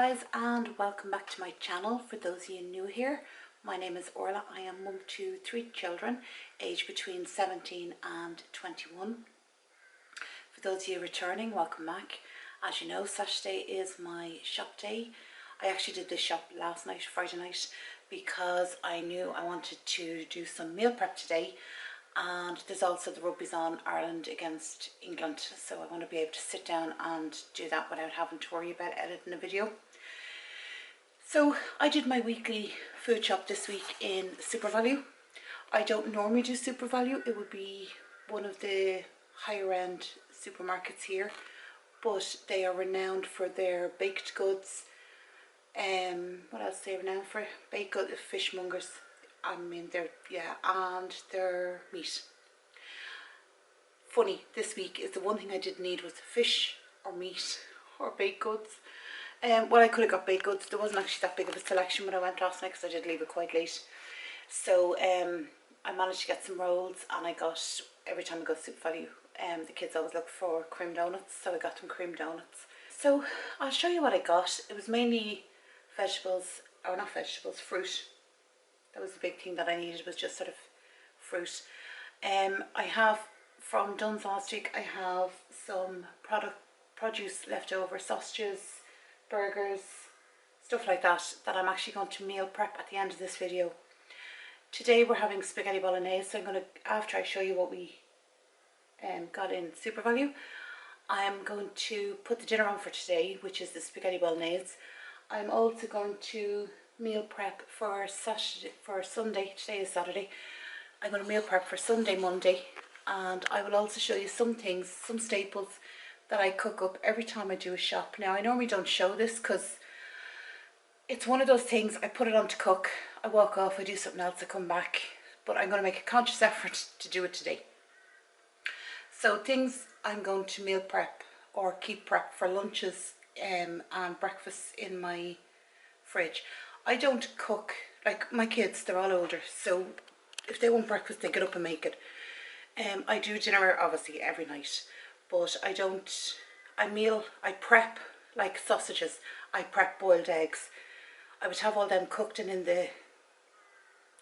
guys, and welcome back to my channel. For those of you new here, my name is Orla. I am mum to 3 children aged between 17 and 21. For those of you returning, welcome back. As you know, Saturday is my shop day. I actually did this shop last night, Friday night, because I knew I wanted to do some meal prep today. And there's also the rugby's on, Ireland against England, so I want to be able to sit down and do that without having to worry about editing a video. So I did my weekly food shop this week in SuperValu. I don't normally do SuperValu. It would be one of the higher end supermarkets here, but they are renowned for their baked goods. What else are they renowned for? Baked goods, fishmongers. I mean, and their meat. Funny, this week is the one thing I didn't need was fish or meat or baked goods. Well, I could have got baked goods. There wasn't actually that big of a selection when I went last night because I did leave it quite late. So I managed to get some rolls, and I got, every time I go to SuperValu, the kids always look for cream donuts, so I got them cream donuts. So I'll show you what I got. It was mainly vegetables, or not vegetables, fruit. That was the big thing that I needed, was just sort of fruit. I have, from Dunn's last week, I have some produce left over, sausages, burgers, stuff like that, that I'm actually going to meal prep at the end of this video. Today we're having spaghetti bolognese, so I'm going to, after I show you what we got in SuperValu, I'm going to put the dinner on for today, which is the spaghetti bolognese. I'm also going to meal prep for Sunday. Today is Saturday. I'm going to meal prep for Sunday, Monday, and I will also show you some things, some staples that I cook up every time I do a shop. Now I normally don't show this because it's one of those things, I put it on to cook, I walk off, I do something else, I come back, but I'm going to make a conscious effort to do it today. So things I'm going to meal prep or keep prep for lunches and breakfasts in my fridge. I don't cook, like my kids, they're all older, so if they want breakfast they get up and make it. I do dinner obviously every night, but I prep like sausages, I prep boiled eggs. I would have all them cooked and in the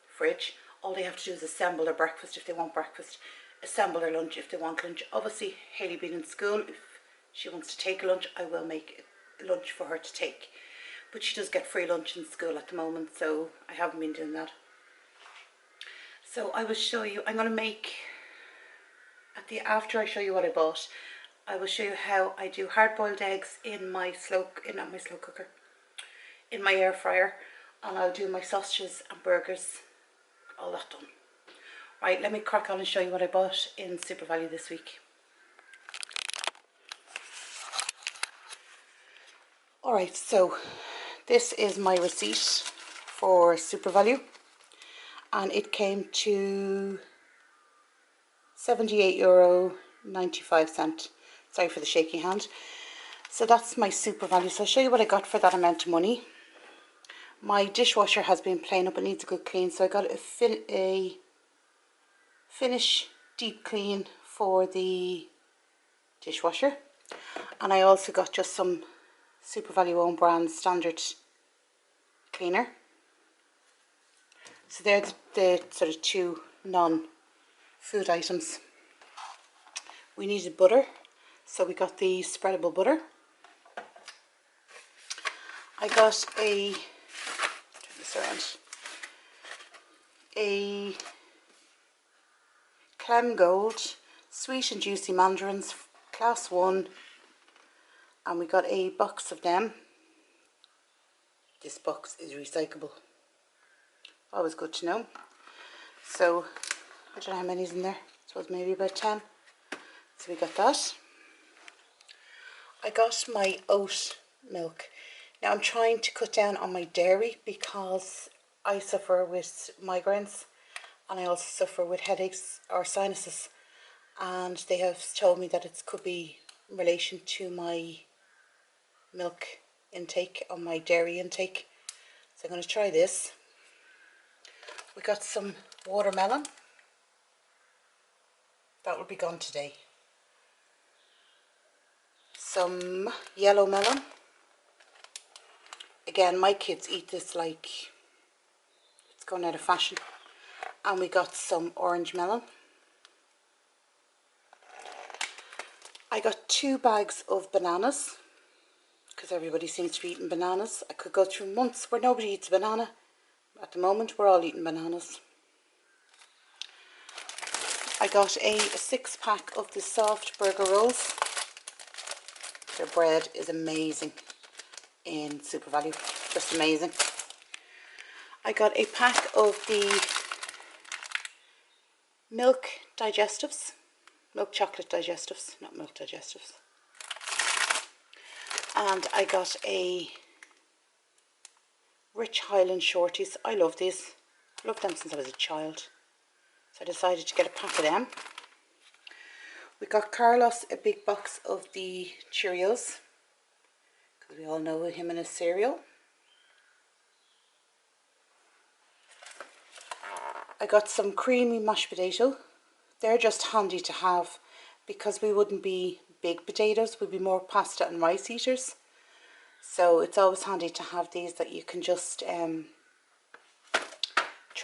fridge. All they have to do is assemble their breakfast if they want breakfast, assemble their lunch if they want lunch. Obviously Hayley being in school, if she wants to take a lunch, I will make a lunch for her to take. But she does get free lunch in school at the moment, so I haven't been doing that. So I will show you, I'm going to make, after I show you what I bought, I will show you how I do hard-boiled eggs in my in my air fryer, and I'll do my sausages and burgers, all that done. Right, let me crack on and show you what I bought in SuperValu this week. Alright, so this is my receipt for SuperValu, and it came to €78.95. Sorry for the shaky hand. So that's my SuperValu. So I'll show you what I got for that amount of money. My dishwasher has been playing up, it needs a good clean, so I got a finish deep clean for the dishwasher, and I also got just some SuperValu own brand standard cleaner. So they're the sort of 2 non-food items. We needed butter, so we got the spreadable butter. I got a Clem Gold sweet and juicy mandarins, class 1, and we got a box of them. This box is recyclable. Always good to know. So I don't know how many's in there. I suppose maybe about 10. So we got that. I got my oat milk. Now I'm trying to cut down on my dairy because I suffer with migraines, and I also suffer with headaches or sinuses, and they have told me that it could be in relation to my milk intake or my dairy intake. So I'm going to try this. We got some watermelon. That will be gone today. Some yellow melon. Again, my kids eat this like it's going out of fashion. And we got some orange melon. I got 2 bags of bananas because everybody seems to be eating bananas. I could go through months where nobody eats a banana. At the moment, we're all eating bananas. I got a 6-pack of the soft burger rolls. Their bread is amazing in Super Value, just amazing. I got a pack of the milk digestives, milk chocolate digestives, not milk digestives. And I got a Rich Highland Shorties. I love these. I've loved them since I was a child. So I decided to get a pack of them. We got Carlos a big box of the Cheerios, because we all know him and his cereal. I got some creamy mashed potato. They're just handy to have because we wouldn't be big potatoes, we'd be more pasta and rice eaters. So it's always handy to have these that you can just throw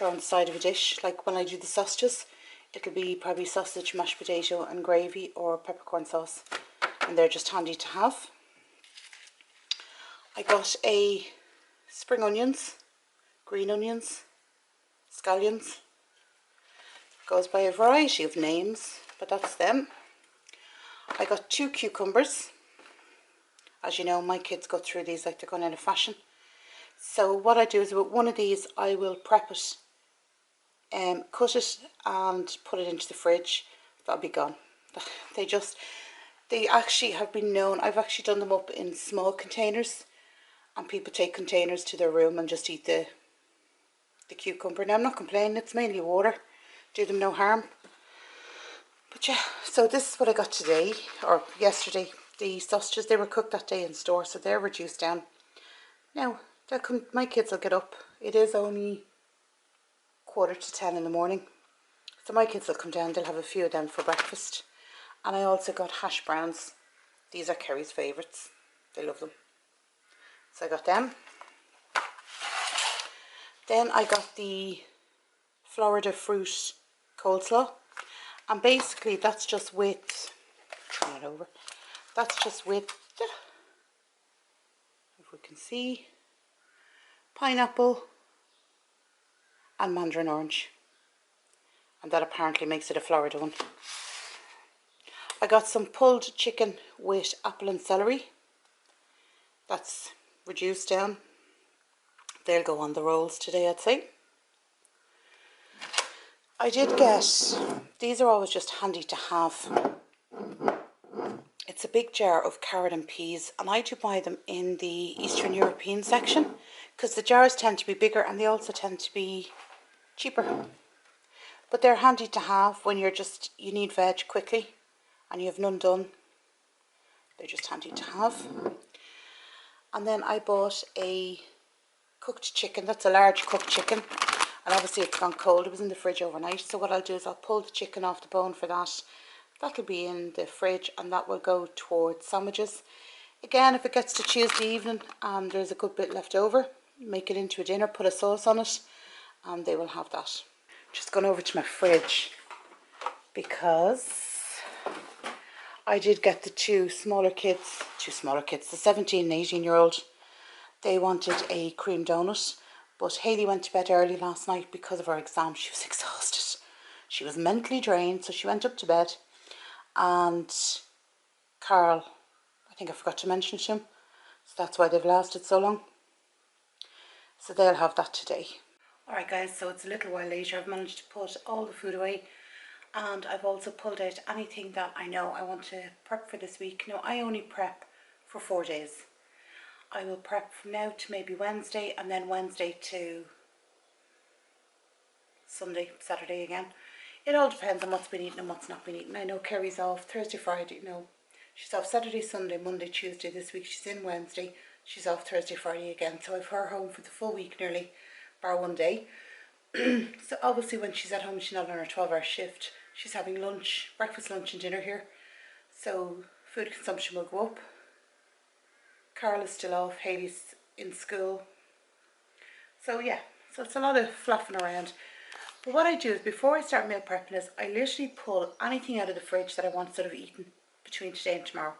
on the side of a dish. Like when I do the sausages, it'll be probably sausage, mashed potato and gravy or peppercorn sauce. And they're just handy to have. I got a spring onions, green onions, scallions. Goes by a variety of names, but that's them. I got 2 cucumbers. As you know, my kids go through these like they're going out of fashion. So what I do is with one of these, I will prep it, cut it and put it into the fridge. That'll be gone. They actually have been known, I've actually done them up in small containers, and people take containers to their room and just eat the cucumber. Now I'm not complaining, it's mainly water, do them no harm. But yeah, so this is what I got today, or yesterday. The sausages, they were cooked that day in store, so they're reduced down. Now, my kids will get up. It is only 9:45 in the morning. So my kids will come down, they'll have a few of them for breakfast. And I also got hash browns. These are Kerry's favourites. They love them. So I got them. Then I got the Florida fruit coleslaw. And basically that's just with, turn it over. That's just with, if we can see, pineapple and mandarin orange. And that apparently makes it a Florida one. I got some pulled chicken with apple and celery. That's reduced down. They'll go on the rolls today, I'd say. I did get, these are always just handy to have. It's a big jar of carrot and peas, and I do buy them in the Eastern European section because the jars tend to be bigger and they also tend to be cheaper. But they're handy to have when you need veg quickly and you have none done. They're just handy to have. And then I bought a cooked chicken. That's a large cooked chicken. And obviously it's gone cold. It was in the fridge overnight. So what I'll do is I'll pull the chicken off the bone for that. That'll be in the fridge and that will go towards sandwiches. Again, if it gets to Tuesday evening and there's a good bit left over, make it into a dinner, put a sauce on it, and they will have that. Just gone over to my fridge because I did get the two smaller kids, the 17 and 18-year-old. They wanted a cream donut, but Hayley went to bed early last night because of her exam. She was exhausted. She was mentally drained, so she went up to bed. And Carl, I think I forgot to mention to him, so that's why they've lasted so long. So they'll have that today. Alright guys, so it's a little while later. I've managed to put all the food away, and I've also pulled out anything that I know I want to prep for this week. Now, I only prep for 4 days. I will prep from now to maybe Wednesday, and then Wednesday to Sunday, Saturday again. It all depends on what's been eaten and what's not been eaten. I know Kerry's off Thursday, Friday. No, she's off Saturday, Sunday, Monday, Tuesday. This week she's in Wednesday. She's off Thursday, Friday again. So I've her home for the full week nearly, bar one day. So obviously when she's at home, she's not on her 12-hour shift. She's having lunch, breakfast, lunch and dinner here. So food consumption will go up. Carl is still off. Hayley's in school. So yeah, so it's a lot of fluffing around. But what I do is before I start meal prepping is I literally pull anything out of the fridge that I want sort of eaten between today and tomorrow.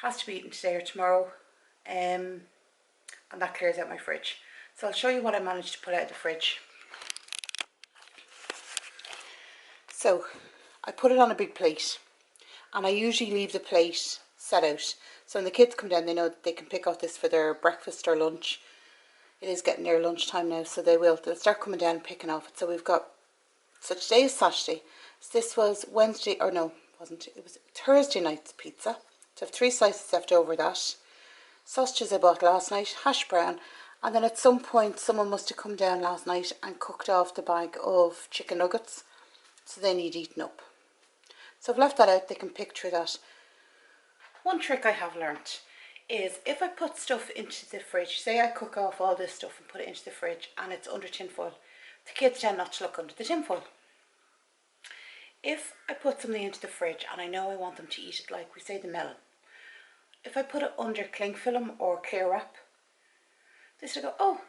Has to be eaten today or tomorrow, and that clears out my fridge. So I'll show you what I managed to pull out of the fridge. So I put it on a big plate, and I usually leave the plate set out. So when the kids come down, they know that they can pick out this for their breakfast or lunch. It is getting near lunchtime now, so they'll start coming down and picking off it. So we've got, so today is Saturday. So this was Wednesday, or no, it wasn't. It was Thursday night's pizza. So I have 3 slices left over that. Sausages I bought last night, hash brown, and then at some point someone must have come down last night and cooked off the bag of chicken nuggets. So they need eaten up. So I've left that out, they can pick through that. One trick I have learnt is if I put stuff into the fridge, say I cook off all this stuff and put it into the fridge and it's under tin foil, the kids tend not to look under the tin foil. If I put something into the fridge and I know I want them to eat it, like we say the melon, if I put it under cling film or clear wrap, they sort of go, oh,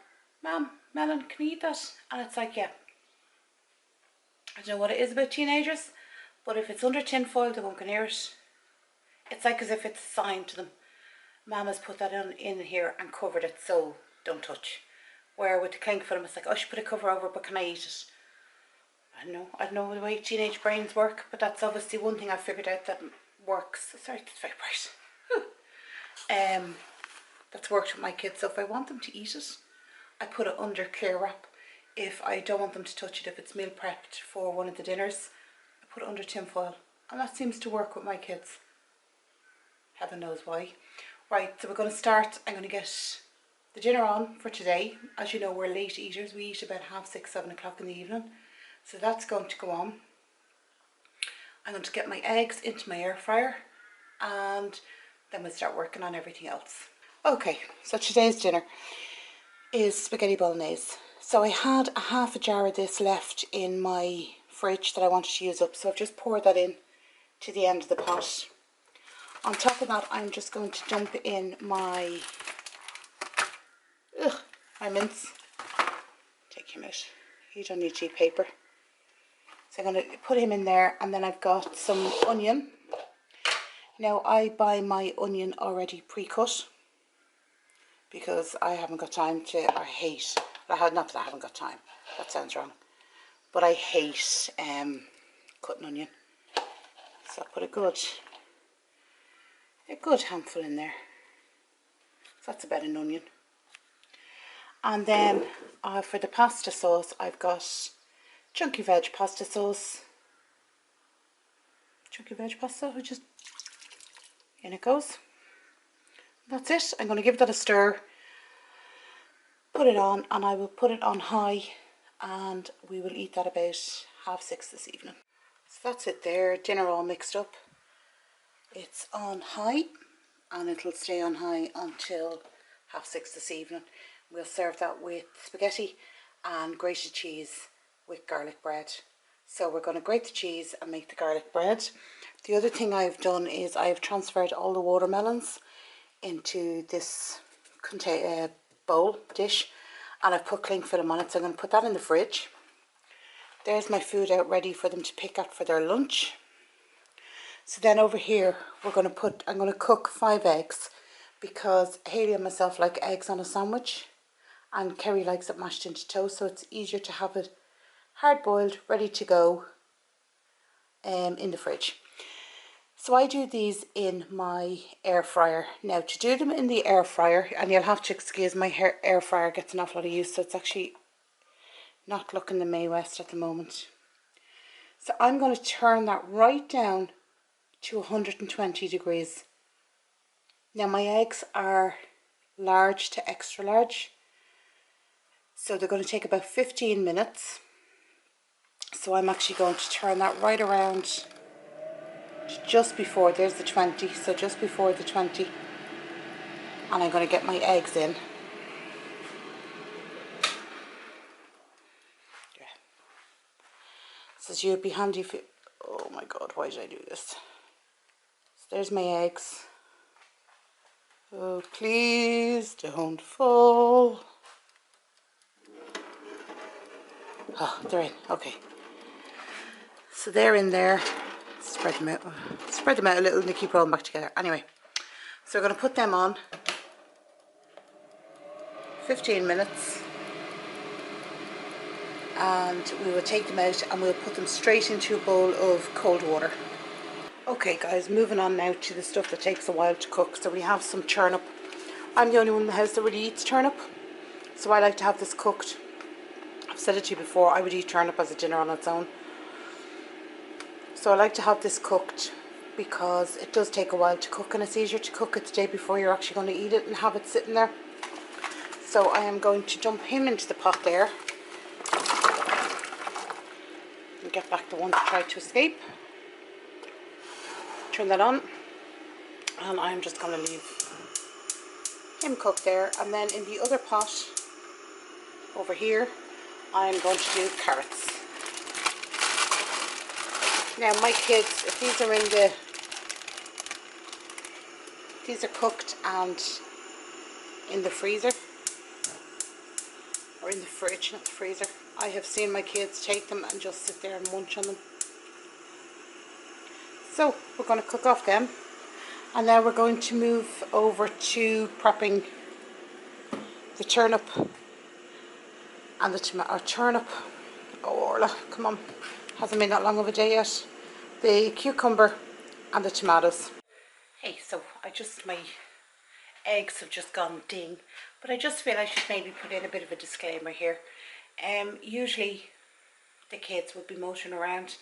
Mum, melon, can we eat that? And it's like, yeah. I don't know what it is about teenagers, but if it's under tin foil, they won't go near it. It's like as if it's a sign to them. Mama's put that in here and covered it, so don't touch. Where with the cling film, it's like, oh, she put a cover over, but can I eat it? I don't know the way teenage brains work, but that's obviously one thing I've figured out that works. Sorry, it's very bright. That's worked with my kids. So if I want them to eat it, I put it under clear wrap. If I don't want them to touch it, if it's meal prepped for one of the dinners, I put it under tin foil, and that seems to work with my kids. Heaven knows why. Right, so we're going to start. I'm going to get the dinner on for today. As you know, we're late eaters. We eat about 6:30, 7 o'clock in the evening. So that's going to go on. I'm going to get my eggs into my air fryer, and then we'll start working on everything else. Okay, so today's dinner is spaghetti bolognese. So I had a half a jar of this left in my fridge that I wanted to use up. So I've just poured that in to the end of the pot. On top of that, I'm just going to dump in my mince. Take him out. You don't need cheap paper. So I'm going to put him in there, and then I've got some onion. Now I buy my onion already pre-cut because I haven't got time to, not that I haven't got time, that sounds wrong, but I hate cutting onion. So I'll put a good handful in there. So that's about an onion. And then for the pasta sauce, I've got chunky veg pasta sauce. Chunky veg pasta, which is, in it goes. That's it. I'm going to give that a stir, put it on, and I will put it on high, and we will eat that about 6:30 this evening. So that's it there, dinner all mixed up. It's on high, and it'll stay on high until 6:30 this evening. We'll serve that with spaghetti and grated cheese with garlic bread. So we're going to grate the cheese and make the garlic bread. The other thing I've done is I've transferred all the watermelons into this bowl dish, and I've put cling film on it, so I'm going to put that in the fridge. There's my food out ready for them to pick up for their lunch. So then over here I'm going to cook 5 eggs, because Hayley and myself like eggs on a sandwich, and Kerry likes it mashed into toast, so it's easier to have it hard boiled, ready to go in the fridge. So I do these in my air fryer. Now to do them in the air fryer, and you'll have to excuse my air fryer gets an awful lot of use, so it's actually not looking the May West at the moment. So I'm going to turn that right down to 120 degrees. Now my eggs are large to extra large, so they're going to take about 15 minutes. So I'm actually going to turn that right around to just before, there's the 20, so just before the 20, and I'm going to get my eggs in. Yeah. Says you'd be handy if you, oh my god, why did I do this? So there's my eggs. Oh, please don't fall. Oh, they're in. Okay. So they're in there. Spread them out. Spread them out a little and they keep rolling back together. Anyway, so we're going to put them on 15 minutes. And we will take them out and we'll put them straight into a bowl of cold water. Okay guys, moving on now to the stuff that takes a while to cook. So we have some turnip. I'm the only one in the house that really eats turnip, so I like to have this cooked. I've said it to you before, I would eat turnip as a dinner on its own. So I like to have this cooked because it does take a while to cook, and it's easier to cook it the day before you're actually going to eat it and have it sitting there. So I am going to dump him into the pot there. And get back the one that tried to escape. Turn that on. And I'm just going to leave him cook there. And then in the other pot over here, I'm going to do carrots. Now my kids, if these are these are cooked and in the freezer, or in the fridge, not the freezer. I have seen my kids take them and just sit there and munch on them. So we're going to cook off them, and now we're going to move over to prepping the turnip and the turnip. Oh Orla, come on, hasn't been that long of a day yet. The cucumber and the tomatoes. Hey, so my eggs have just gone ding, but I just feel I should maybe put in a bit of a disclaimer here. Usually the kids would be motoring around,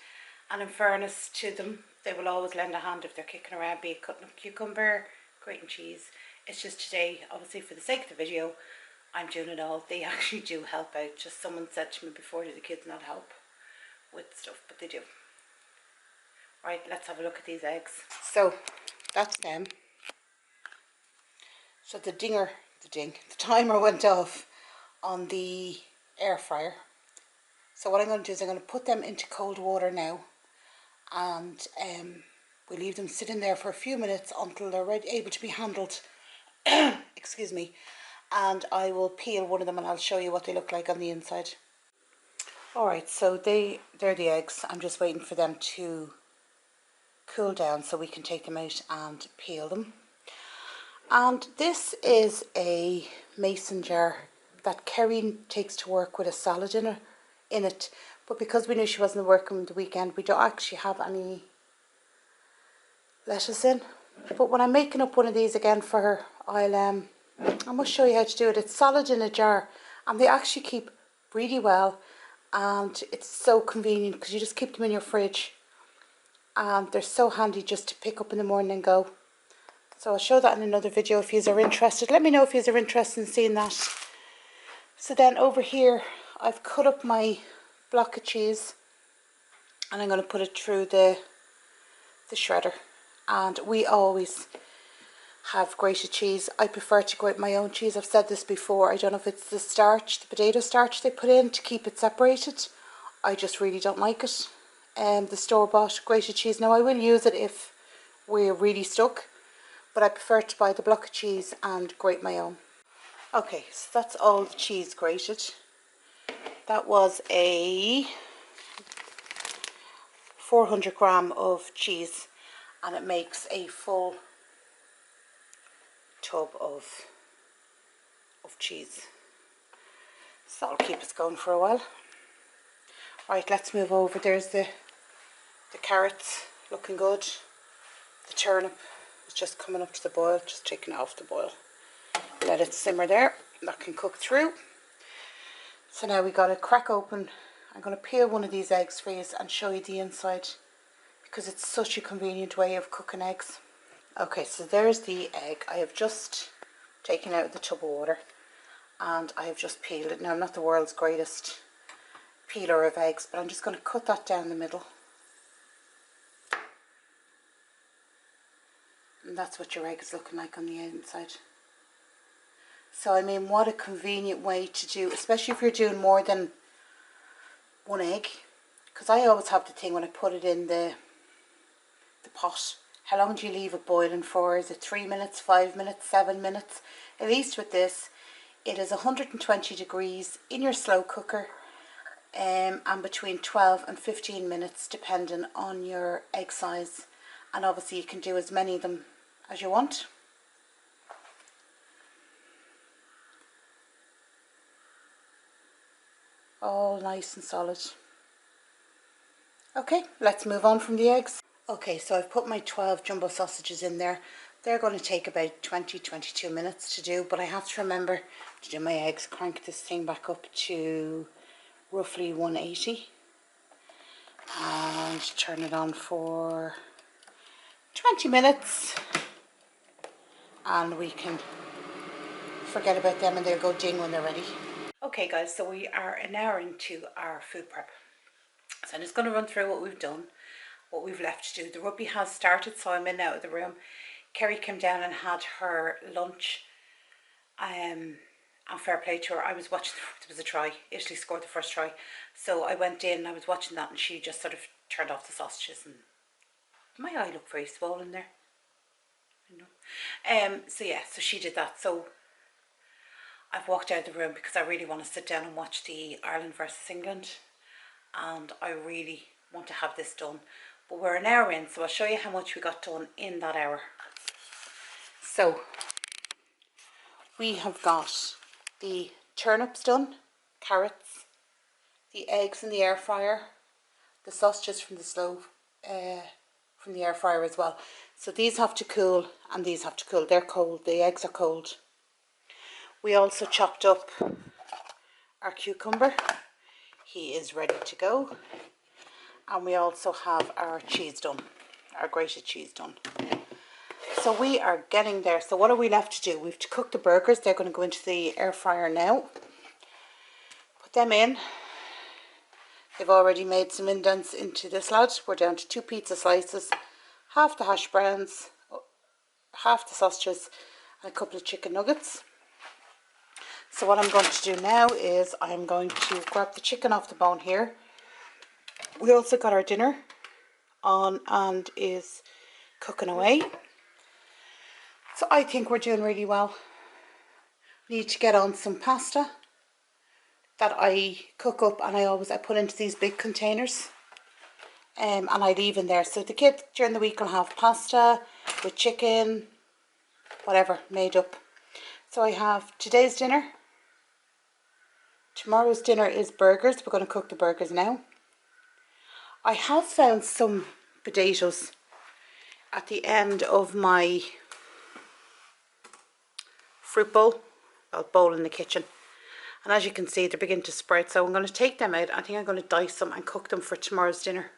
and in fairness to them, they will always lend a hand if they're kicking around, be it cutting up cucumber, grating cheese. It's just today, obviously for the sake of the video, I'm doing it all. They actually do help out. Just someone said to me before, do the kids not help with stuff? But they do. Right, let's have a look at these eggs. So that's them. So the timer went off on the air fryer. So what I'm going to do is I'm going to put them into cold water now, and we leave them sitting there for a few minutes until they're able to be handled. Excuse me. And I will peel one of them and I'll show you what they look like on the inside. Alright, so they're the eggs. I'm just waiting for them to cool down so we can take them out and peel them. And this is a mason jar that Kerry takes to work with a salad in it. But because we knew she wasn't working the weekend, we don't actually have any lettuce in. But when I'm making up one of these again for her, I must show you how to do it. It's salad in a jar, and they actually keep really well, and it's so convenient because you just keep them in your fridge, and they're so handy just to pick up in the morning and go. So I'll show that in another video if you are interested. Let me know if you are interested in seeing that. So then over here, I've cut up my block of cheese, and I'm going to put it through the shredder. And we always have grated cheese. I prefer to grate my own cheese. I've said this before. I don't know if it's the starch, the potato starch they put in to keep it separated. I just really don't like it. The store-bought grated cheese. Now I will use it if we're really stuck, but I prefer to buy the block of cheese and grate my own. Okay, so that's all the cheese grated. That was a 400 gram of cheese, and it makes a full tub of cheese. So that'll keep us going for a while. Right, let's move over. There's the carrots looking good. The turnip is just coming up to the boil, just taking it off the boil. Let it simmer there. That can cook through. So now we got to crack open. I'm going to peel one of these eggs for you and show you the inside, because it's such a convenient way of cooking eggs. Okay, so there's the egg. I have just taken out the tub of water and I have just peeled it. Now I'm not the world's greatest peeler of eggs, but I'm just going to cut that down the middle. And that's what your egg is looking like on the inside. So I mean, what a convenient way to do, especially if you're doing more than one egg. Because I always have the thing when I put it in the pot, How long do you leave it boiling for? Is it 3 minutes, 5 minutes, 7 minutes? At least with this, it is 120 degrees in your slow cooker, and between 12 and 15 minutes depending on your egg size. And obviously you can do as many of them as you want. All nice and solid. Okay, let's move on from the eggs. Okay, so I've put my 12 jumbo sausages in there. They're going to take about 20-22 minutes to do, but I have to remember to do my eggs, crank this thing back up to roughly 180 and turn it on for 20 minutes, and we can forget about them and they'll go ding when they're ready. Okay guys, so we are an hour into our food prep. So I'm just going to run through what we've done, what we've left to do. The rugby has started, so I'm in and out of the room. Kerry came down and had her lunch. And fair play to her. I was watching, there was a try. Italy scored the first try. So I went in and I was watching that, and she just sort of turned off the sausages, and my eye looked very swollen there. I know. So yeah, so she did that. So I've walked out of the room because I really want to sit down and watch the Ireland versus England, and I really want to have this done. But we're an hour in, so I'll show you how much we got done in that hour. So we have got the turnips done, carrots, the eggs in the air fryer, the sausages from the stove, from the air fryer as well. So these have to cool and these have to cool. They're cold, the eggs are cold. We also chopped up our cucumber. He is ready to go. And we also have our cheese done, our grated cheese done. So we are getting there. So what are we left to do? We've to cook the burgers. They're going to go into the air fryer now. Put them in. They've already made some indents into this lad. We're down to 2 pizza slices, half the hash browns, half the sausages, and a couple of chicken nuggets. So what I'm going to do now is I'm going to grab the chicken off the bone here. We also got our dinner on and is cooking away. So I think we're doing really well. Need to get on some pasta that I cook up, and I put into these big containers, and I leave in there. So the kids during the week will have pasta with chicken, whatever, made up. So I have today's dinner. Tomorrow's dinner is burgers. We're going to cook the burgers now. I have found some potatoes at the end of my fruit bowl, well, bowl in the kitchen. And as you can see, they're beginning to sprout. So I'm going to take them out. I think I'm going to dice them and cook them for tomorrow's dinner.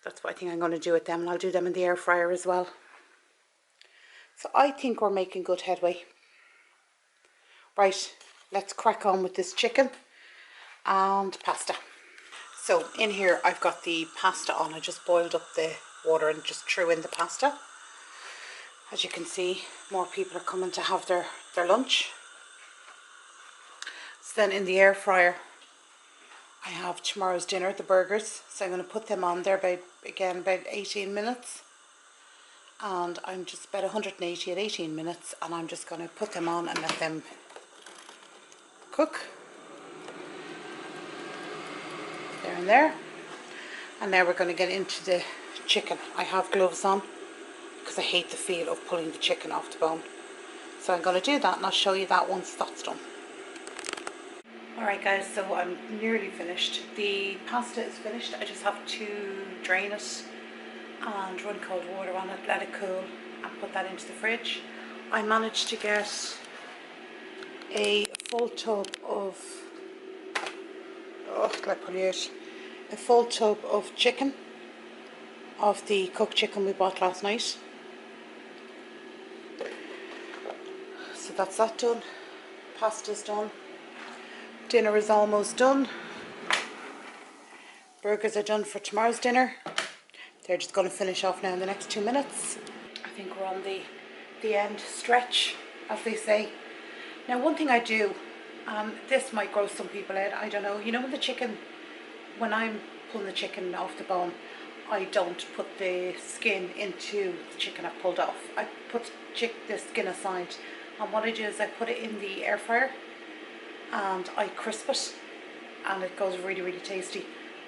That's what I think I'm going to do with them. And I'll do them in the air fryer as well. So I think we're making good headway. Right, let's crack on with this chicken and pasta. So in here I've got the pasta on. I just boiled up the water and just threw in the pasta. As you can see, more people are coming to have their lunch. So then in the air fryer I have tomorrow's dinner, the burgers. So I'm going to put them on there about 18 minutes. And I'm just about 180 at 18 minutes, and I'm just going to put them on and let them cook. There and there. And now we're going to get into the chicken. I have gloves on because I hate the feel of pulling the chicken off the bone. So I'm going to do that, and I'll show you that once that's done. Alright guys, so I'm nearly finished. The pasta is finished. I just have to drain it and run cold water on it, let it cool, and put that into the fridge. I managed to get a full tub of, a full tub of chicken, of the cooked chicken we bought last night. So that's that done. Pasta's done. Dinner is almost done. Burgers are done for tomorrow's dinner. They're just going to finish off now in the next 2 minutes. I think we're on the end stretch, as they say. Now one thing I do, this might gross some people out, I don't know. You know when the chicken, when I'm pulling the chicken off the bone, I don't put the skin into the chicken I've pulled off. I put the skin aside, and what I do is I put it in the air fryer and I crisp it, and it goes really, really tasty.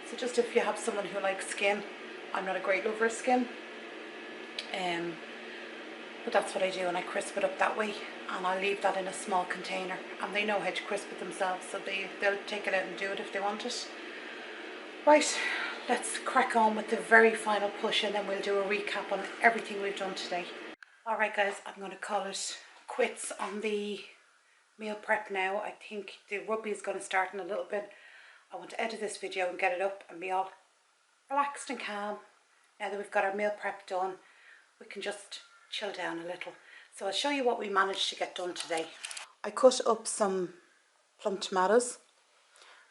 So just if you have someone who likes skin, I'm not a great lover of skin, but that's what I do, and I crisp it up that way, and I'll leave that in a small container, and they know how to crisp it themselves, so they'll take it out and do it if they want it. Right, let's crack on with the very final push, and then we'll do a recap on everything we've done today. Alright guys, I'm going to call it quits on the meal prep now. I think the rugby is going to start in a little bit. I want to edit this video and get it up and be all relaxed and calm. Now that we've got our meal prep done, we can just chill down a little. So I'll show you what we managed to get done today. I cut up some plum tomatoes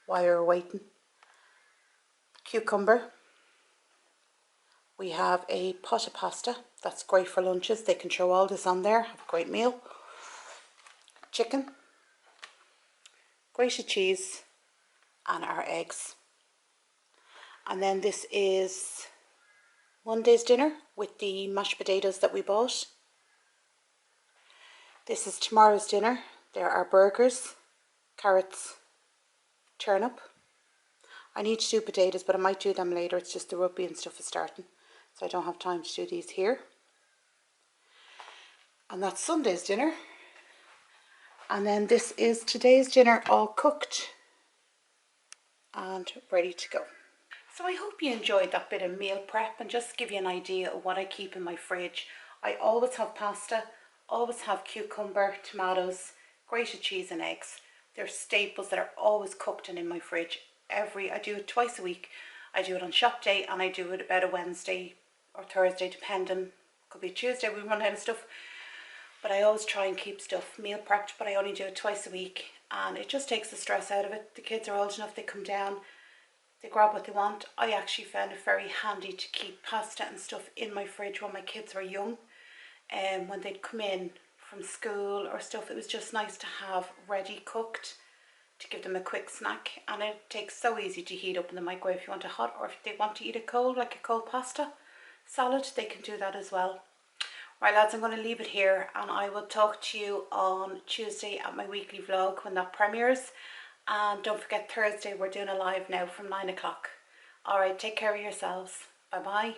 while we were waiting. Cucumber. We have a pot of pasta. That's great for lunches. They can throw all this on there. Have a great meal. Chicken. Grated cheese. And our eggs. And then this is Monday's dinner with the mashed potatoes that we bought. This is tomorrow's dinner. There are burgers, carrots, turnip. I need to do potatoes, but I might do them later. It's just the rugby and stuff is starting, so I don't have time to do these here. And that's Sunday's dinner. And then this is today's dinner, all cooked and ready to go. So I hope you enjoyed that bit of meal prep, and just give you an idea of what I keep in my fridge. I always have pasta, always have cucumber, tomatoes, grated cheese and eggs. They're staples that are always cooked and in my fridge. I do it twice a week. I do it on shop day, and I do it about a Wednesday or Thursday, depending. Could be Tuesday, we run out of stuff. But I always try and keep stuff meal prepped, but I only do it twice a week, and it just takes the stress out of it. The kids are old enough, they come down, they grab what they want. I actually found it very handy to keep pasta and stuff in my fridge when my kids were young, and when they'd come in from school or stuff, it was just nice to have ready cooked to give them a quick snack. And it takes so easy to heat up in the microwave if you want it hot, or if they want to eat it cold, like a cold pasta salad, they can do that as well. Right lads, I'm going to leave it here, and I will talk to you on Tuesday at my weekly vlog when that premieres. And don't forget, Thursday we're doing a live now from 9 o'clock. Alright, take care of yourselves. Bye bye.